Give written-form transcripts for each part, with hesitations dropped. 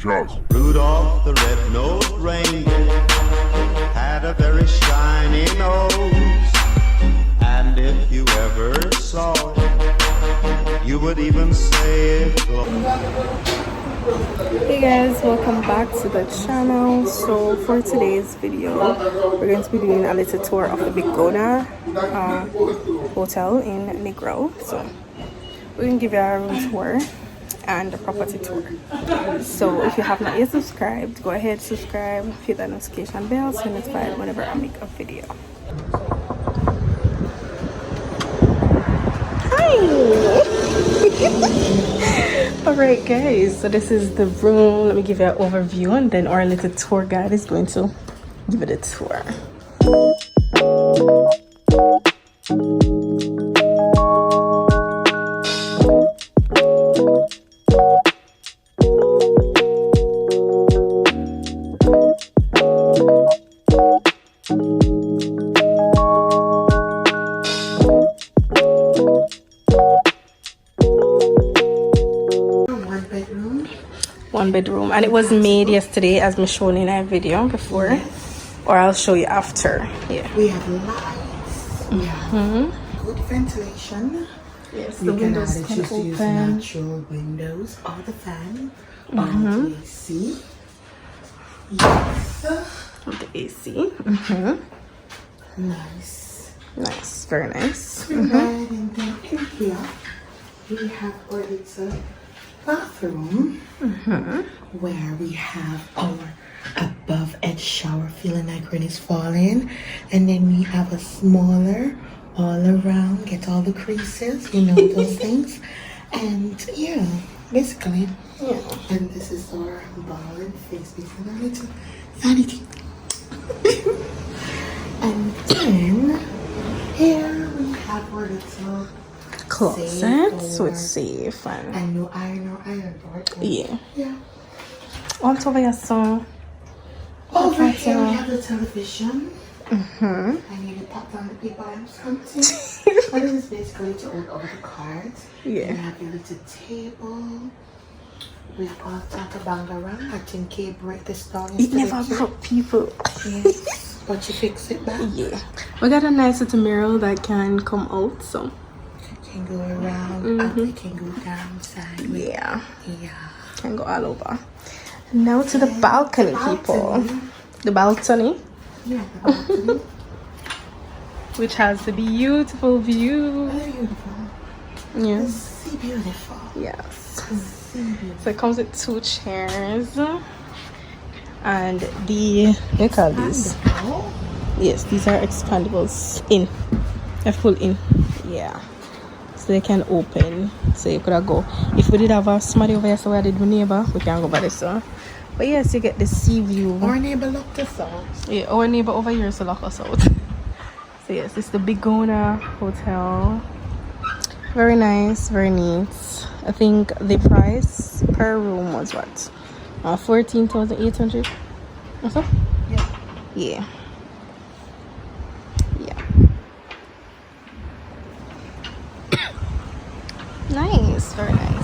Charles. Rudolph the red-nosed reindeer had a very shiny nose, and if you ever saw it, you would even say it glowed. Hey guys, welcome back to the channel. So for today's video, we're going to be doing a little tour of the Begona hotel in Negril. So we're going to give you a room tour and a property tour. So if you have not yet subscribed, go ahead, subscribe, hit that notification bell so you're notified whenever I make a video. Hi. Alright guys, so this is the room. Let me give you an overview and then our little tour guide is going to give it a tour. One bedroom, and it was made yesterday as me shown in a video before. Yes. Or I'll show you after. Yeah, we have lights, we have good ventilation. Yes, the windows can open. Use natural windows or the fan or the AC. Yes, the AC. Nice, very nice. And then in here we have our little bathroom where we have our above edge shower, feeling like rain is falling, and then we have a smaller all around, get all the creases, you know, those things. And yeah, basically, and this is our ball and face piece and our little vanity. And then here we have our little closet, so it's safe and no iron board. Yeah. On top of your song. Over here we have the television. I need to pop down the paper and something. But this is basically to hold all the cards. Yeah. We have a little table. We have all type of bangarang. I think he break this down. It never broke, people. Yes. But you fix it back. Yeah. We got a nice little mirror that can come out, so can go around, up, it can go down, sideways. Yeah. Can go all over. Now to the balcony, people. The balcony. Yeah, the balcony. Which has the beautiful view. Beautiful. Yes. See, beautiful. Yes. Beautiful. So it comes with 2 chairs. And the, they call these? Yes, these are expandables. They're full in. Yeah. So they can open, so you could go. If we did have a somebody over here, so I did my neighbor, we can go by this. But yes, you get the sea view. Our neighbor locked us out. Yeah, our neighbor over here so lock us out. So yes, it's the Begona hotel. Very nice, very neat. I think the price per room was what? 14,800 or so? Yeah. Nice, very nice.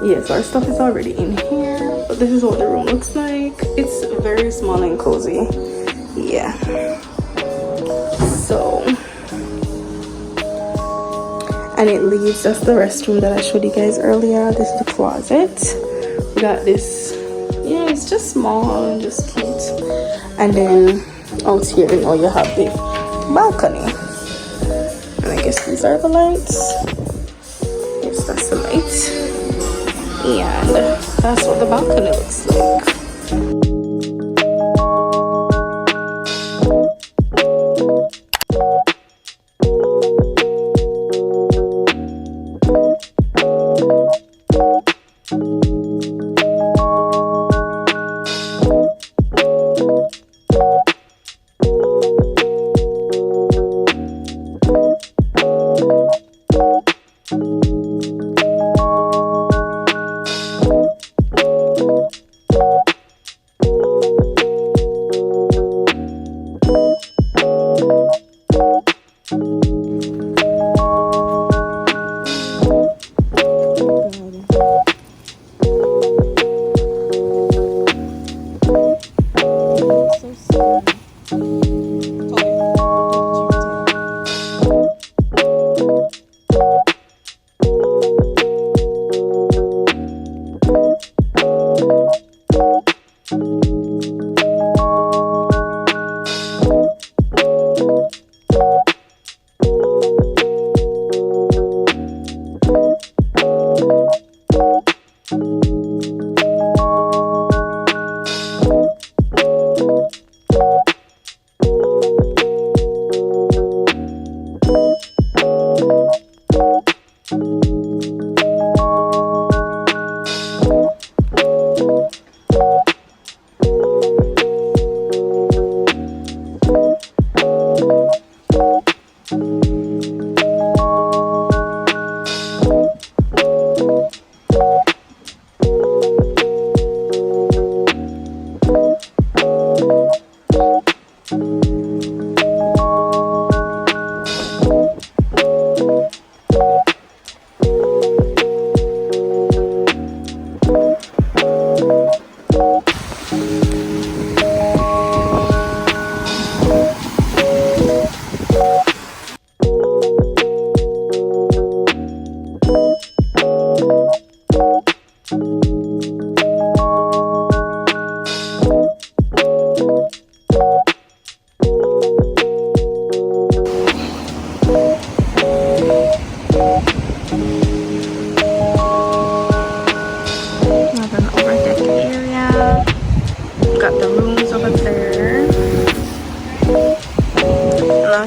Yes, our stuff is already in here, but this is what the room looks like. It's very small and cozy. Yeah. So, and it leaves just the restroom that I showed you guys earlier. This is the closet. We got this. Yeah, it's just small and just cute. And then out here, you know, you have the balcony. And I guess these are the lights. Yes, that's the light. And that's what the balcony looks like.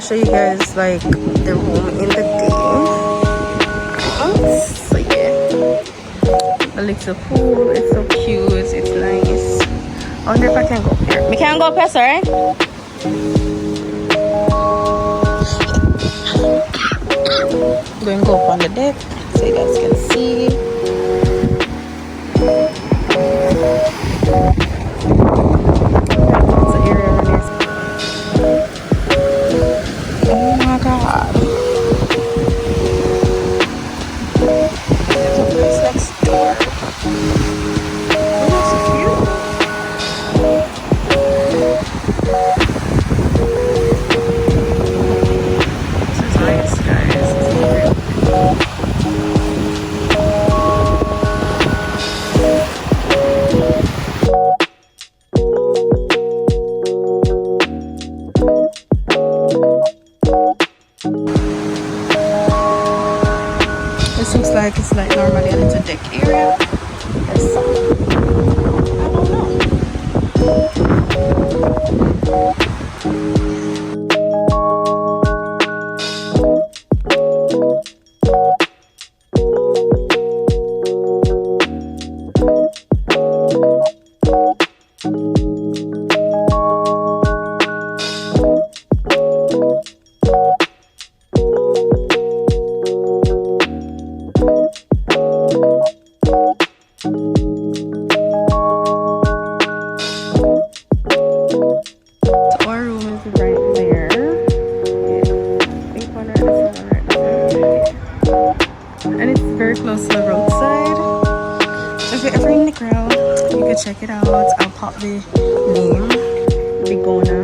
show you guys like the room in the day. So yeah, a little pool. It's so cute. It's nice. I wonder if I can go up here. We can't go up here, sorry. Going to go up on the deck so you guys can see. Lots of area around here. Oh my god. There's a place next door. Oh, that's so cute. This is nice, guys. This is really it's like normally a little deck area. Yes. I don't know. And it's very close to the roadside. If you're ever in Negril, you can check it out. I'll pop the name, Begona.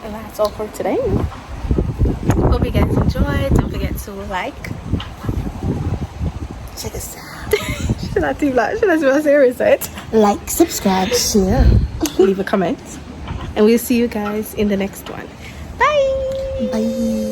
And that's all for today. Hope you guys enjoyed. Don't forget to like. Check us out. Should I do that? Should I do a serious it? Like, subscribe, share. Leave a comment. And we'll see you guys in the next one. Bye! Bye.